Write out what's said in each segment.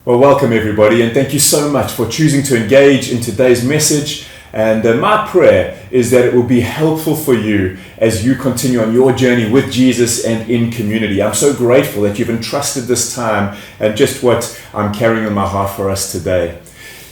Well, welcome everybody, and thank you so much for choosing to engage in today's message. And my prayer is that it will be helpful for you as you continue on your journey with Jesus and in community. I'm so grateful that you've entrusted this time and just what I'm carrying in my heart for us today.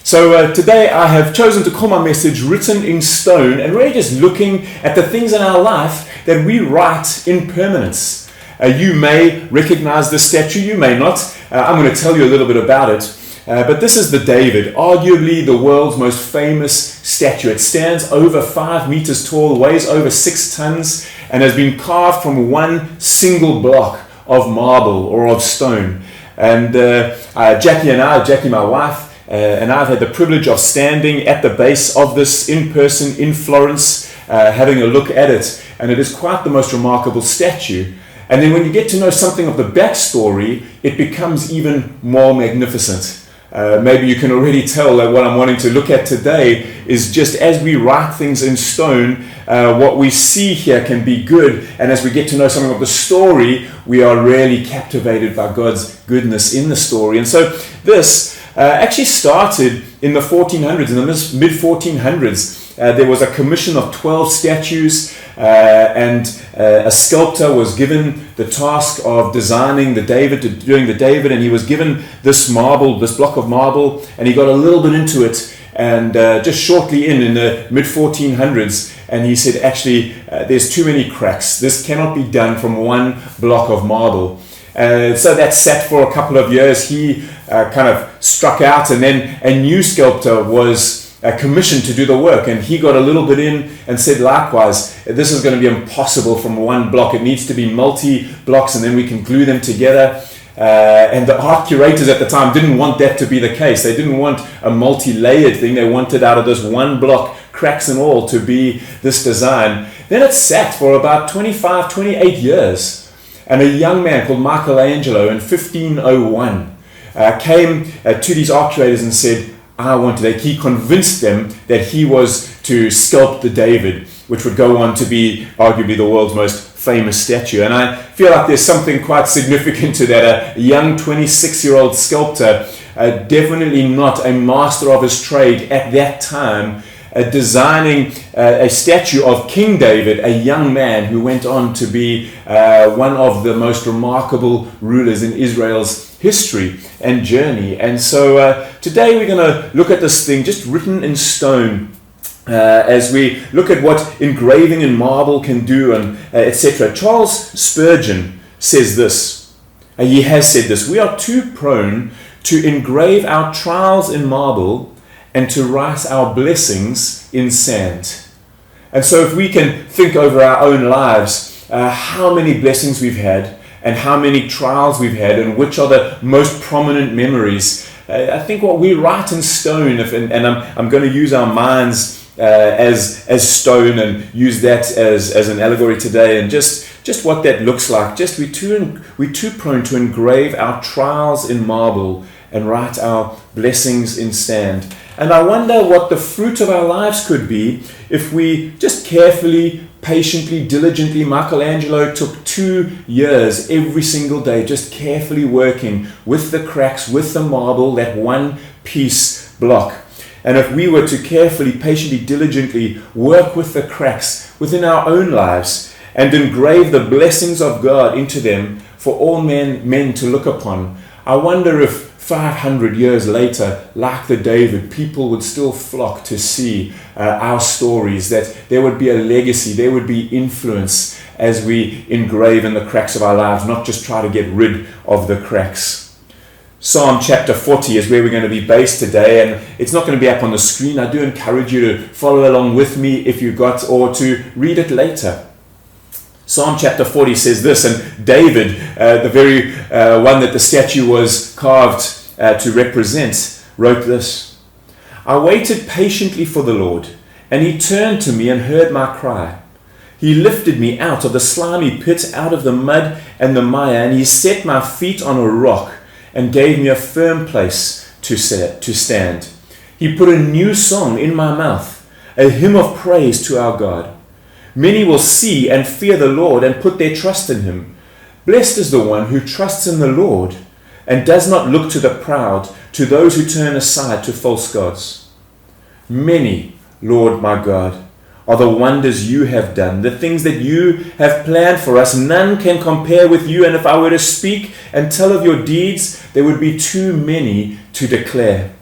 So today I have chosen to call my message Written in Stone, and we're just looking at the things in our life that we write in permanence. You may recognize this statue, you may not. I'm going to tell you a little bit about it. But this is the David, arguably the world's most famous statue. It stands over 5 meters tall, weighs over 6 tons, and has been carved from one single block of marble or of stone. And Jackie, my wife, and I've had the privilege of standing at the base of this in person in Florence, having a look at it. And it is quite the most remarkable statue. And then when you get to know something of the backstory, it becomes even more magnificent. Maybe you can already tell that what I'm wanting to look at today is just as we write things in stone, what we see here can be good. And as we get to know something of the story, we are really captivated by God's goodness in the story. And so this actually started in the 1400s, in the mid-1400s. There was a commission of 12 statues, and a sculptor was given the task of designing doing the David, and he was given this block of marble, and he got a little bit into it, and just shortly in the mid-1400s, and he said, actually, there's too many cracks. This cannot be done from one block of marble. So that sat for a couple of years. He kind of struck out, and then a new sculptor was commissioned to do the work, and he got a little bit in and said likewise, this is going to be impossible from one block. It needs to be multi-blocks, and then we can glue them together. And the art curators at the time didn't want that to be the case. They didn't want a multi-layered thing. They wanted out of this one block, cracks and all, to be this design. Then it sat for about 25, 28 years, and a young man called Michelangelo in 1501 came to these art curators and said, he convinced them that he was to sculpt the David, which would go on to be arguably the world's most famous statue. And I feel like there's something quite significant to that. A young 26-year-old sculptor, definitely not a master of his trade at that time, designing a statue of King David, a young man who went on to be one of the most remarkable rulers in Israel's history and journey. And so today we're going to look at this thing just written in stone, as we look at what engraving in marble can do, and etc. Charles Spurgeon says this. He has said this: we are too prone to engrave our trials in marble and to write our blessings in sand. And so if we can think over our own lives, how many blessings we've had and how many trials we've had, and which are the most prominent memories, I think what we write in stone, and I'm going to use our minds as stone and use that as an allegory today, and just what that looks like. Just we're too prone to engrave our trials in marble and write our blessings in sand. And I wonder what the fruit of our lives could be if we just carefully, patiently, diligently. Michelangelo took 2 years every single day, just carefully working with the cracks, with the marble, that one piece block. And if we were to carefully, patiently, diligently work with the cracks within our own lives and engrave the blessings of God into them for all men to look upon, I wonder if 500 years later, like the David, people would still flock to see our stories, that there would be a legacy, there would be influence as we engrave in the cracks of our lives, not just try to get rid of the cracks. Psalm chapter 40 is where we're going to be based today, and it's not going to be up on the screen. I do encourage you to follow along with me if you've got, or to read it later. Psalm chapter 40 says this, and David, the very one that the statue was carved to represent, wrote this: I waited patiently for the Lord, and he turned to me and heard my cry. He lifted me out of the slimy pit, out of the mud and the mire, and he set my feet on a rock and gave me a firm place to stand. He put a new song in my mouth, a hymn of praise to our God. Many will see and fear the Lord and put their trust in him. Blessed is the one who trusts in the Lord. and does not look to the proud, to those who turn aside to false gods. Many, Lord my God, are the wonders you have done, the things that you have planned for us. None can compare with you, and if I were to speak and tell of your deeds, there would be too many to declare.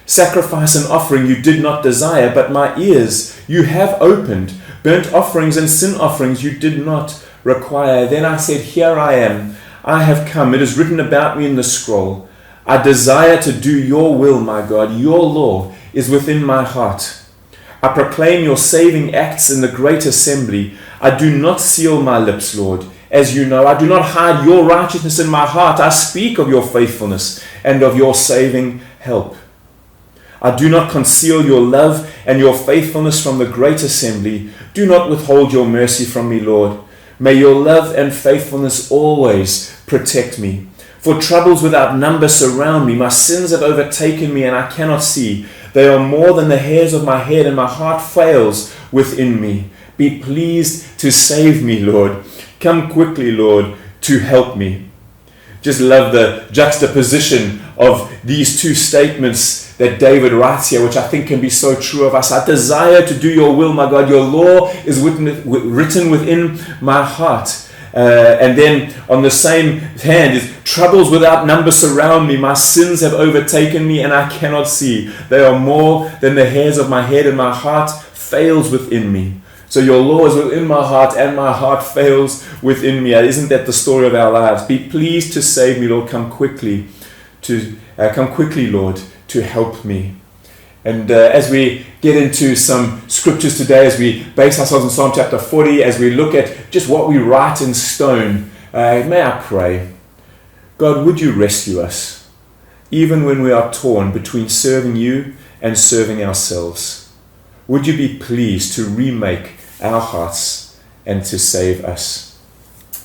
Sacrifice and offering you did not desire, but my ears you have opened. Burnt offerings and sin offerings you did not require. Then I said, here I am. I have come. It is written about me in the scroll. I desire to do your will, my God. Your law is within my heart. I proclaim your saving acts in the great assembly. I do not seal my lips, Lord. As you know, I do not hide your righteousness in my heart. I speak of your faithfulness and of your saving help. I do not conceal your love and your faithfulness from the great assembly. Do not withhold your mercy from me, Lord. May your love and faithfulness always protect me. For troubles without number surround me. My sins have overtaken me and I cannot see. They are more than the hairs of my head, and my heart fails within me. Be pleased to save me, Lord. Come quickly, Lord, to help me. Just love the juxtaposition of these two statements that David writes here, which I think can be so true of us. I desire to do your will, my God. Your law is written within my heart. And then on the same hand is troubles without number surround me. My sins have overtaken me and I cannot see. They are more than the hairs of my head, and my heart fails within me. So your law is within my heart and my heart fails within me. Isn't that the story of our lives? Be pleased to save me, Lord. Come quickly, Lord, to help me. And as we get into some scriptures today, as we base ourselves on Psalm chapter 40, as we look at just what we write in stone, may I pray, God, would you rescue us, even when we are torn between serving you and serving ourselves? Would you be pleased to remake our hearts and to save us?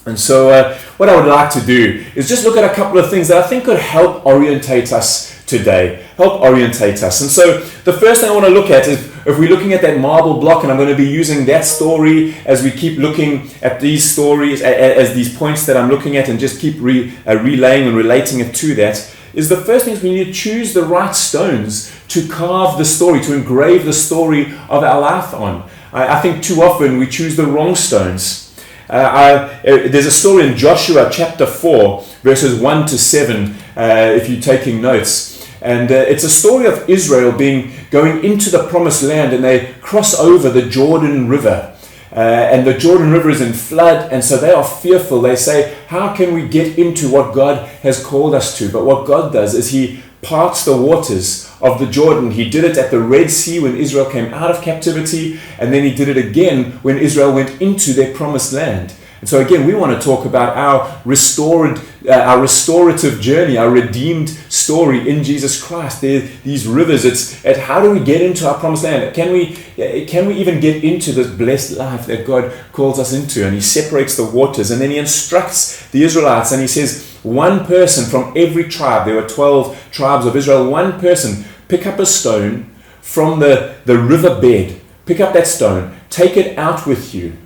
And so what I would like to do is just look at a couple of things that I think could help orientate us today, And so the first thing I want to look at is, if we're looking at that marble block, and I'm going to be using that story as we keep looking at these stories, as these points that I'm looking at, and just keep relaying and relating it to that, is the first thing is we need to choose the right stones to carve the story, to engrave the story of our life on. I think too often we choose the wrong stones. There's a story in Joshua chapter 4, verses 1 to 7, if you're taking notes. And it's a story of Israel going into the promised land, and they cross over the Jordan River. And the Jordan River is in flood, and so they are fearful. They say, how can we get into what God has called us to? But what God does is he parts the waters of the Jordan. He did it at the Red Sea when Israel came out of captivity, and then he did it again when Israel went into their promised land. And so again, we want to talk about our restorative journey, our redeemed story in Jesus Christ. These rivers, it's how do we get into our promised land? Can we even get into this blessed life that God calls us into? And he separates the waters, and then he instructs the Israelites, and he says, one person from every tribe, there were 12 tribes of Israel, one person, pick up a stone from the river bed, pick up that stone, take it out with you,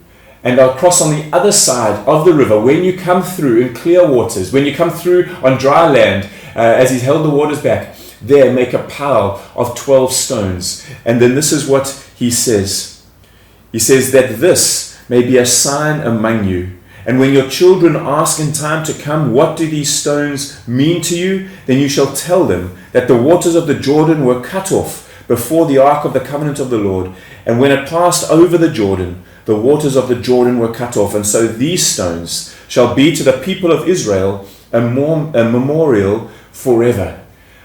and I'll cross on the other side of the river. When you come through in clear waters, when you come through on dry land, as he's held the waters back, there make a pile of 12 stones. And then this is what he says. He says that this may be a sign among you. And when your children ask in time to come, what do these stones mean to you? Then you shall tell them that the waters of the Jordan were cut off before the ark of the covenant of the Lord. And when it passed over the Jordan, the waters of the Jordan were cut off. And so these stones shall be to the people of Israel a memorial forever.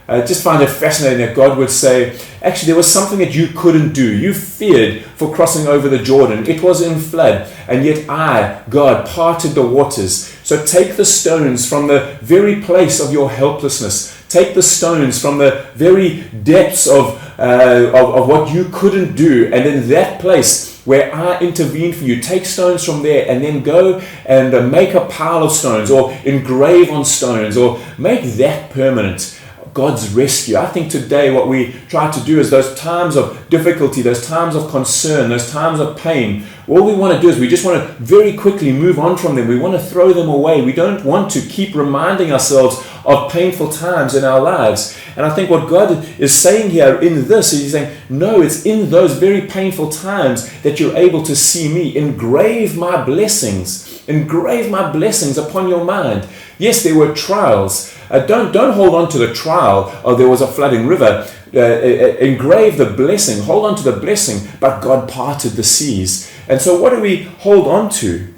I just find it fascinating that God would say, actually, there was something that you couldn't do. You feared for crossing over the Jordan. It was in flood. And yet I, God, parted the waters. So take the stones from the very place of your helplessness. Take the stones from the very depths of what you couldn't do. And in that place where I intervened for you, take stones from there and then go and make a pile of stones, or engrave on stones, or make that permanent. God's rescue. I think today what we try to do is those times of difficulty, those times of concern, those times of pain, all we want to do is we just want to very quickly move on from them. We want to throw them away. We don't want to keep reminding ourselves of painful times in our lives. And I think what God is saying here in this is He's saying, no, it's in those very painful times that you're able to see me. Engrave my blessings. Engrave my blessings upon your mind. Yes, there were trials. Don't hold on to the trial. Oh, there was a flooding river. Engrave the blessing. Hold on to the blessing. But God parted the seas. And so what do we hold on to?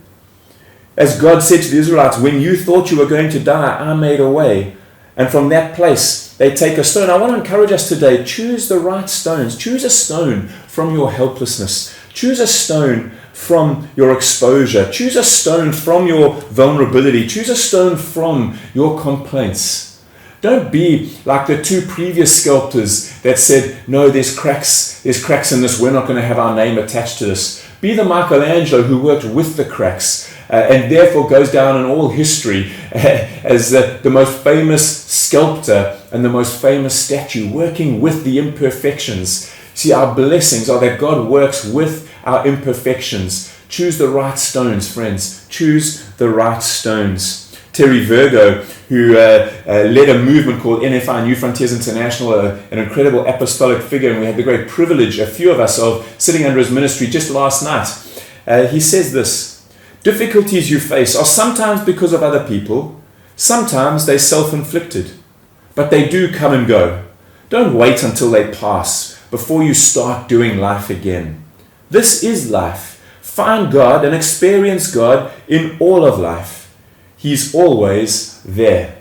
As God said to the Israelites, when you thought you were going to die, I made a way. And from that place, they take a stone. I want to encourage us today, choose the right stones. Choose a stone from your helplessness. Choose a stone from your exposure. Choose a stone from your vulnerability. Choose a stone from your complaints. Don't be like the two previous sculptors that said, no, there's cracks in this. We're not going to have our name attached to this. Be the Michelangelo who worked with the cracks. And therefore goes down in all history as the most famous sculptor and the most famous statue, working with the imperfections. See, our blessings are that God works with our imperfections. Choose the right stones, friends. Choose the right stones. Terry Virgo, who led a movement called NFI, New Frontiers International, an incredible apostolic figure, and we had the great privilege, a few of us, of sitting under his ministry just last night. He says this: difficulties you face are sometimes because of other people, sometimes they're self-inflicted, but they do come and go. Don't wait until they pass before you start doing life again. This is life. Find God and experience God in all of life. He's always there.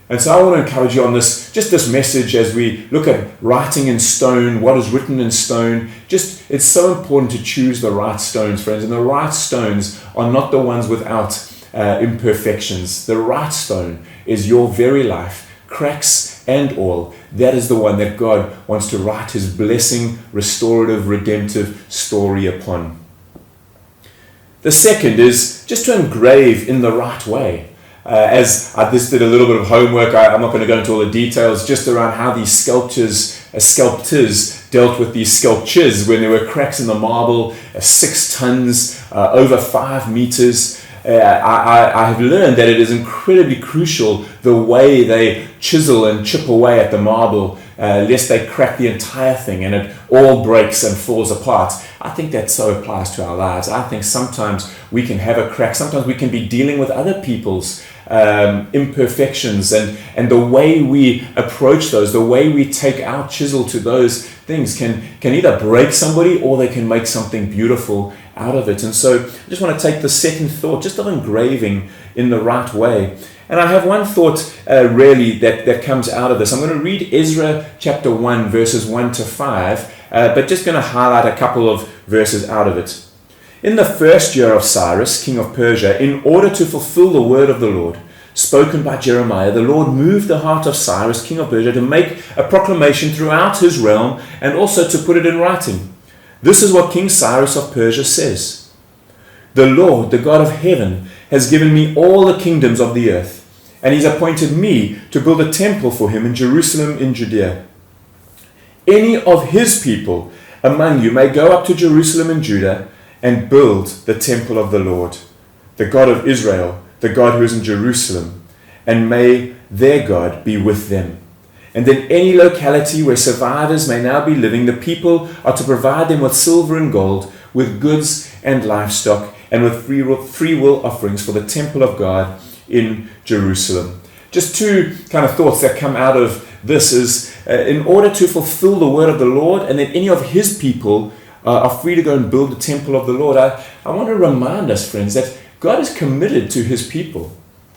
And so I want to encourage you on this message as we look at writing in stone, what is written in stone. It's so important to choose the right stones, friends. And the right stones are not the ones without imperfections. The right stone is your very life, cracks and all. That is the one that God wants to write His blessing, restorative, redemptive story upon. The second is just to engrave in the right way. As I just did a little bit of homework, I'm not going to go into all the details, just around how these sculptors dealt with these sculptures when there were cracks in the marble, 6 tons, over 5 meters. I have learned that it is incredibly crucial the way they chisel and chip away at the marble, lest they crack the entire thing and it all breaks and falls apart. I think that so applies to our lives. I think sometimes we can have a crack. Sometimes we can be dealing with other people's imperfections, and the way we approach those, the way we take our chisel to those things can either break somebody or they can make something beautiful out of it. And so I just want to take the second thought, just of engraving in the right way. And I have one thought really that comes out of this. I'm going to read Ezra chapter 1 verses 1 to 5, but just going to highlight a couple of verses out of it. In the first year of Cyrus, king of Persia, in order to fulfill the word of the Lord, spoken by Jeremiah, the Lord moved the heart of Cyrus, king of Persia, to make a proclamation throughout his realm and also to put it in writing. This is what King Cyrus of Persia says: the Lord, the God of heaven, has given me all the kingdoms of the earth, and He's appointed me to build a temple for Him in Jerusalem in Judea. Any of His people among you may go up to Jerusalem in Judah and build the temple of the Lord, the God of Israel, the God who is in Jerusalem, and may their God be with them. And in any locality where survivors may now be living, the people are to provide them with silver and gold, with goods and livestock, and with free will offerings for the temple of God in Jerusalem. Just two kind of thoughts that come out of this is in order to fulfill the word of the Lord, and that any of His people are free to go and build the temple of the Lord. I want to remind us, friends, that God is committed to His people.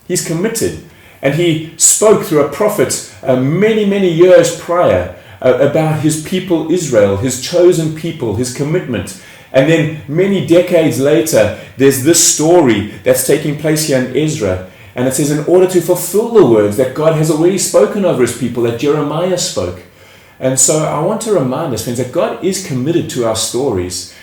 He's committed. And He spoke through a prophet many, many years prior about His people Israel, His chosen people, His commitment. And then many decades later, there's this story that's taking place here in Ezra. And it says, in order to fulfill the words that God has already spoken over His people, that Jeremiah spoke. And so I want to remind us, friends, that God is committed to our stories.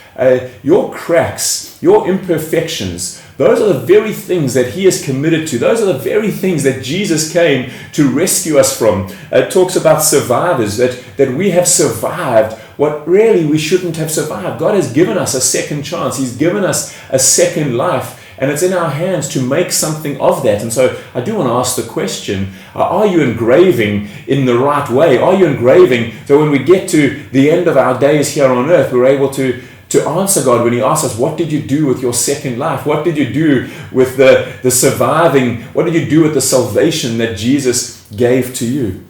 Your cracks, your imperfections, those are the very things that He is committed to. Those are the very things that Jesus came to rescue us from. It talks about survivors, that we have survived what really we shouldn't have survived. God has given us a second chance. He's given us a second life. And it's in our hands to make something of that. And so I do want to ask the question, are you engraving in the right way? Are you engraving so when we get to the end of our days here on earth, we're able to answer God when He asks us, what did you do with your second life? What did you do with the surviving? What did you do with the salvation that Jesus gave to you?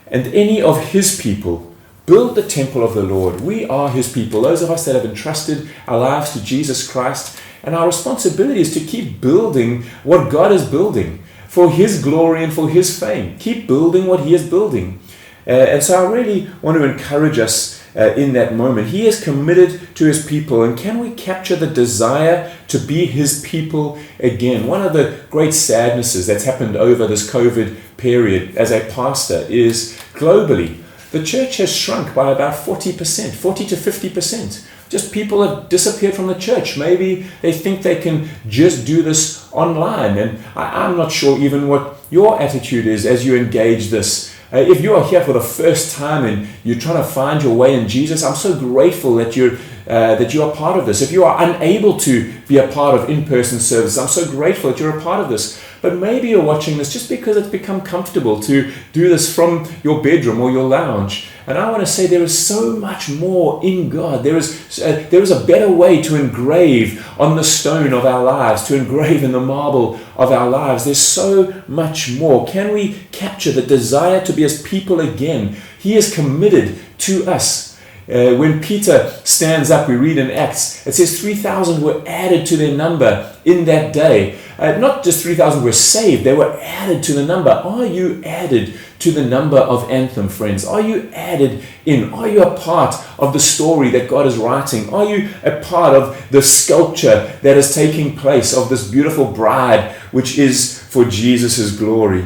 And any of His people build the temple of the Lord. We are His people, those of us that have entrusted our lives to Jesus Christ. And our responsibility is to keep building what God is building for His glory and for His fame. Keep building what He is building. And so I really want to encourage us in that moment. He is committed to His people. And can we capture the desire to be His people again? One of the great sadnesses that's happened over this COVID period as a pastor is globally, the church has shrunk by about 40%, 40 to 50%. Just people have disappeared from the church. Maybe they think they can just do this online. And I'm not sure even what your attitude is as you engage this. If you are here for the first time and you're trying to find your way in Jesus, I'm so grateful that you are part of this. If you are unable to be a part of in-person service, I'm so grateful that you're a part of this. But maybe you're watching this just because it's become comfortable to do this from your bedroom or your lounge. And I want to say there is so much more in God. There is a better way to engrave on the stone of our lives, to engrave in the marble of our lives. There's so much more. Can we capture the desire to be His people again? He is committed to us. When Peter stands up, we read in Acts, it says 3,000 were added to their number in that day. Not just 3,000 were saved, they were added to the number. Are you added to the number of Anthem, friends? Are you added in? Are you a part of the story that God is writing? Are you a part of the sculpture that is taking place of this beautiful bride, which is for Jesus' glory?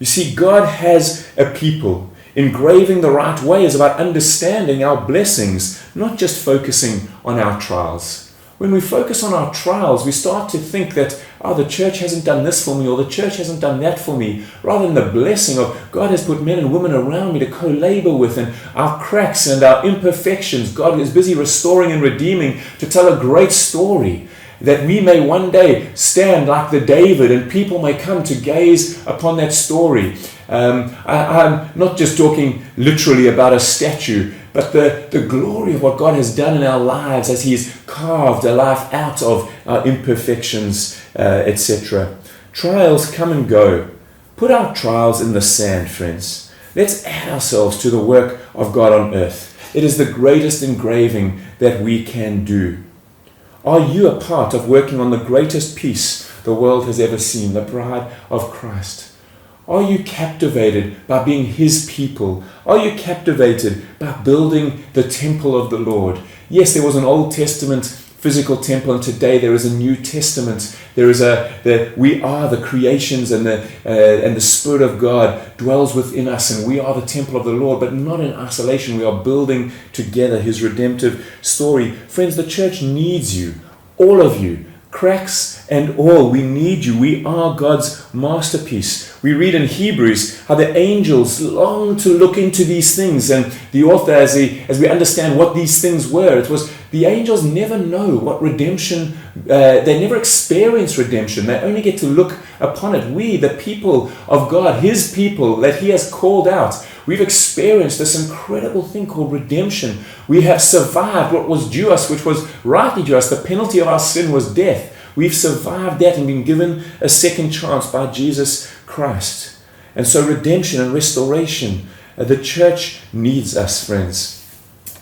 You see, God has a people. Engraving the right way is about understanding our blessings, not just focusing on our trials. When we focus on our trials, we start to think that, the church hasn't done this for me, or the church hasn't done that for me, rather than the blessing of God has put men and women around me to co-labor with, and our cracks and our imperfections, God is busy restoring and redeeming to tell a great story, that we may one day stand like the David and people may come to gaze upon that story. I'm not just talking literally about a statue, but the glory of what God has done in our lives as He's carved a life out of our imperfections, etc. Trials come and go. Put our trials in the sand, friends. Let's add ourselves to the work of God on earth. It is the greatest engraving that we can do. Are you a part of working on the greatest piece the world has ever seen, the bride of Christ? Are you captivated by being His people? Are you captivated by building the temple of the Lord? Yes, there was an Old Testament physical temple, and today there is a New Testament. There is we are the creations, and the Spirit of God dwells within us, and we are the temple of the Lord, but not in isolation. We are building together His redemptive story. Friends, the church needs you, all of you. Cracks and all, we need you. We are God's masterpiece. We read in Hebrews how the angels long to look into these things, and the author, as we understand what these things were, it was the angels never know what redemption, they never experience redemption. They only get to look upon it. We, the people of God, His people that He has called out, we've experienced this incredible thing called redemption. We have survived what was due us, which was rightly due us. The penalty of our sin was death. We've survived that and been given a second chance by Jesus Christ. And so redemption and restoration, the church needs us, friends.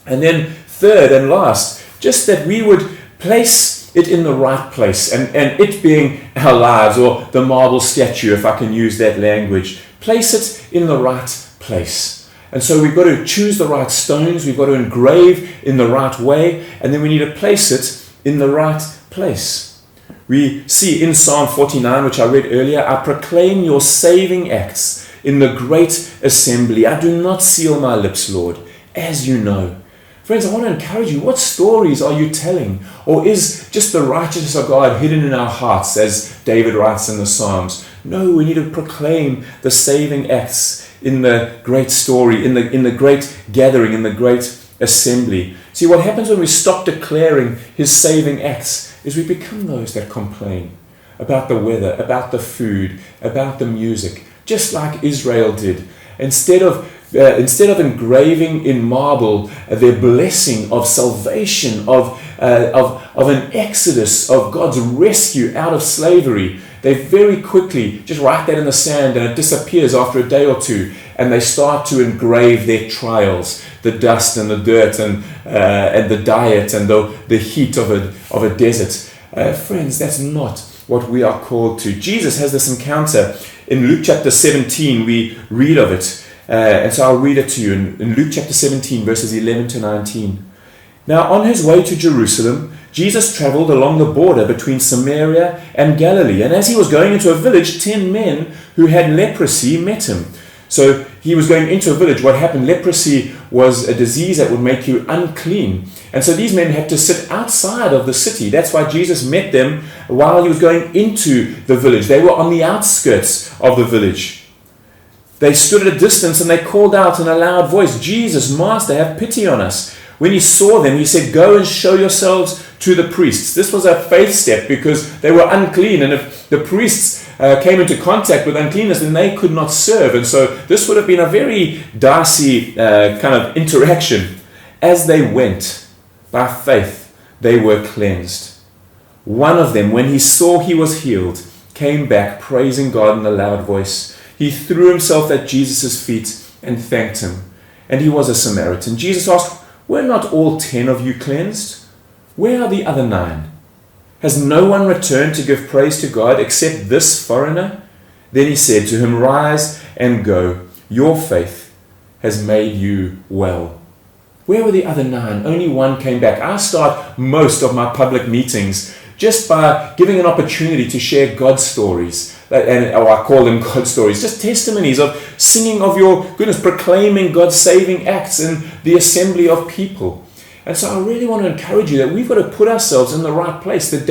And then third and last, just that we would place it in the right place, and it being our lives, or the marble statue, if I can use that language. Place it in the right place. And so we've got to choose the right stones, we've got to engrave in the right way, and then we need to place it in the right place. We see in Psalm 49, which I read earlier, I proclaim your saving acts in the great assembly. I do not seal my lips, Lord, as you know. Friends, I want to encourage you, what stories are you telling? Or is just the righteousness of God hidden in our hearts, as David writes in the Psalms? No, we need to proclaim the saving acts in the great story, in the great gathering, in the great assembly. See, what happens when we stop declaring his saving acts is we become those that complain about the weather, about the food, about the music, just like Israel did. Instead of engraving in marble their blessing of salvation, of an exodus, of God's rescue out of slavery, they very quickly just write that in the sand and it disappears after a day or two, and they start to engrave their trials, the dust and the dirt and the diet and the heat of a desert. Friends, that's not what we are called to. Jesus has this encounter in Luke chapter 17. We read of it. And so I'll read it to you in Luke chapter 17, verses 11 to 19. Now, on his way to Jerusalem, Jesus traveled along the border between Samaria and Galilee. And as he was going into a village, 10 men who had leprosy met him. So he was going into a village. What happened? Leprosy was a disease that would make you unclean. And so these men had to sit outside of the city. That's why Jesus met them while he was going into the village. They were on the outskirts of the village. They stood at a distance and they called out in a loud voice, "Jesus, Master, have pity on us." When he saw them, he said, "Go and show yourselves to the priests." This was a faith step because they were unclean, and if the priests came into contact with uncleanness, then they could not serve. And so this would have been a very dicey kind of interaction. As they went, by faith, they were cleansed. One of them, when he saw he was healed, came back praising God in a loud voice. He threw himself at Jesus' feet and thanked him. And he was a Samaritan. Jesus asked, "Were not all 10 of you cleansed? Where are the other 9? Has no one returned to give praise to God except this foreigner?" Then he said to him, "Rise and go. Your faith has made you well." Where were the other 9? Only one came back. I start most of my public meetings just by giving an opportunity to share God's stories. Or I call them God stories, just testimonies of singing of your goodness, proclaiming God's saving acts in the assembly of people. And so I really want to encourage you that we've got to put ourselves in the right place. The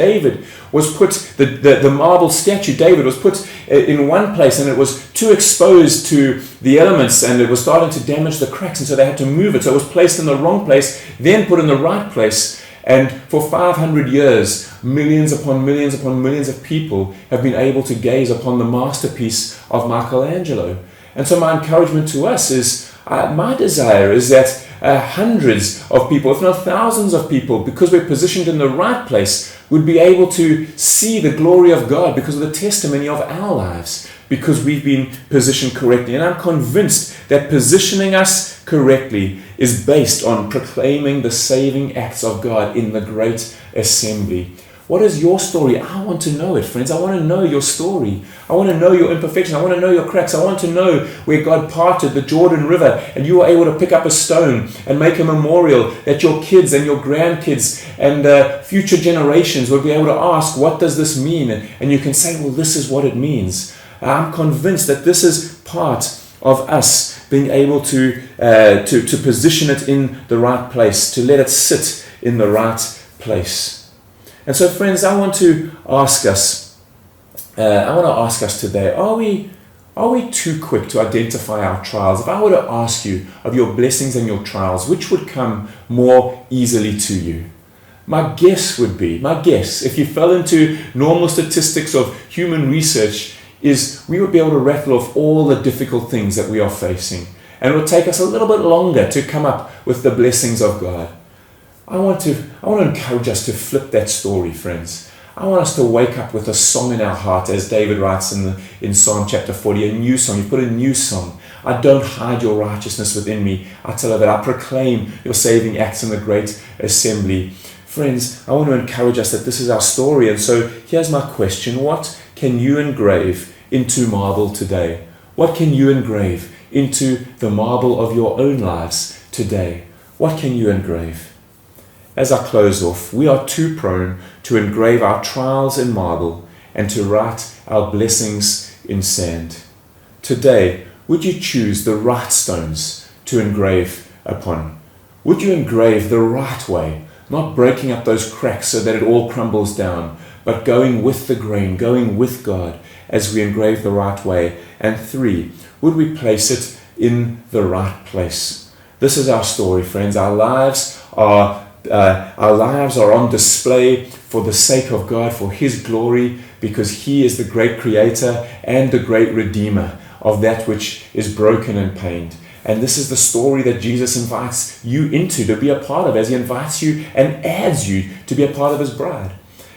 marble statue, David, was put in one place and it was too exposed to the elements and it was starting to damage the cracks, and so they had to move it. So it was placed in the wrong place, then put in the right place. And for 500 years, millions upon millions upon millions of people have been able to gaze upon the masterpiece of Michelangelo. And so my encouragement to us is, my desire is that hundreds of people, if not thousands of people, because we're positioned in the right place, would be able to see the glory of God because of the testimony of our lives, because we've been positioned correctly. And I'm convinced that positioning us correctly is based on proclaiming the saving acts of God in the great assembly. What is your story? I want to know it, friends. I want to know your story. I want to know your imperfection. I want to know your cracks. I want to know where God parted the Jordan River and you were able to pick up a stone and make a memorial that your kids and your grandkids and future generations will be able to ask, what does this mean? And you can say, well, this is what it means. I'm convinced that this is part of us being able to position it in the right place, to let it sit in the right place. And so, friends, I want to ask us today, are we too quick to identify our trials? If I were to ask you of your blessings and your trials, which would come more easily to you? My guess, if you fell into normal statistics of human research, is we would be able to rattle off all the difficult things that we are facing. And it would take us a little bit longer to come up with the blessings of God. I want to encourage us to flip that story, friends. I want us to wake up with a song in our heart, as David writes in Psalm chapter 40, a new song. You put a new song. I don't hide your righteousness within me. I tell her that I proclaim your saving acts in the great assembly. Friends, I want to encourage us that this is our story. And so here's my question. What can you engrave into marble today? What can you engrave into the marble of your own lives today? What can you engrave? As I close off, we are too prone to engrave our trials in marble and to write our blessings in sand. Today, would you choose the right stones to engrave upon? Would you engrave the right way, not breaking up those cracks so that it all crumbles down, but going with the grain, going with God as we engrave the right way? And 3, would we place it in the right place? This is our story, friends. Our lives are on display for the sake of God, for His glory, because He is the great creator and the great redeemer of that which is broken and pained. And this is the story that Jesus invites you into to be a part of, as He invites you and adds you to be a part of His bride.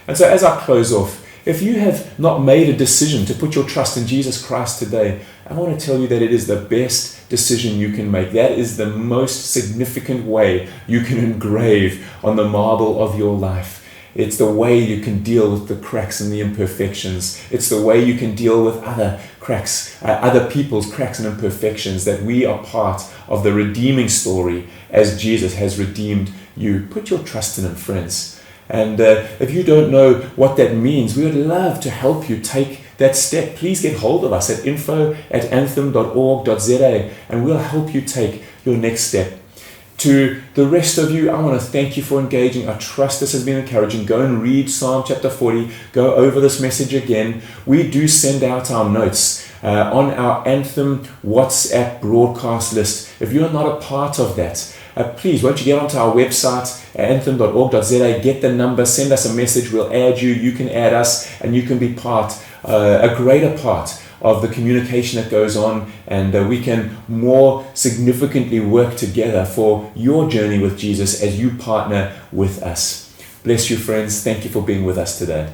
And so as I close off, if you have not made a decision to put your trust in Jesus Christ today, I want to tell you that it is the best decision you can make. That is the most significant way you can engrave on the marble of your life. It's the way you can deal with the cracks and the imperfections. It's the way you can deal with other cracks, other people's cracks and imperfections, that we are part of the redeeming story as Jesus has redeemed you. Put your trust in Him, friends. And if you don't know what that means, we would love to help you take that step. Please get hold of us at info@anthem.org.za and we'll help you take your next step. To the rest of you, I want to thank you for engaging. I trust this has been encouraging. Go and read Psalm chapter 40. Go over this message again. We do send out our notes on our Anthem WhatsApp broadcast list. If you're not a part of that, please, won't you get onto our website, anthem.org.za, get the number, send us a message, we'll add you, you can add us, and you can be part, a greater part of the communication that goes on, and we can more significantly work together for your journey with Jesus as you partner with us. Bless you, friends. Thank you for being with us today.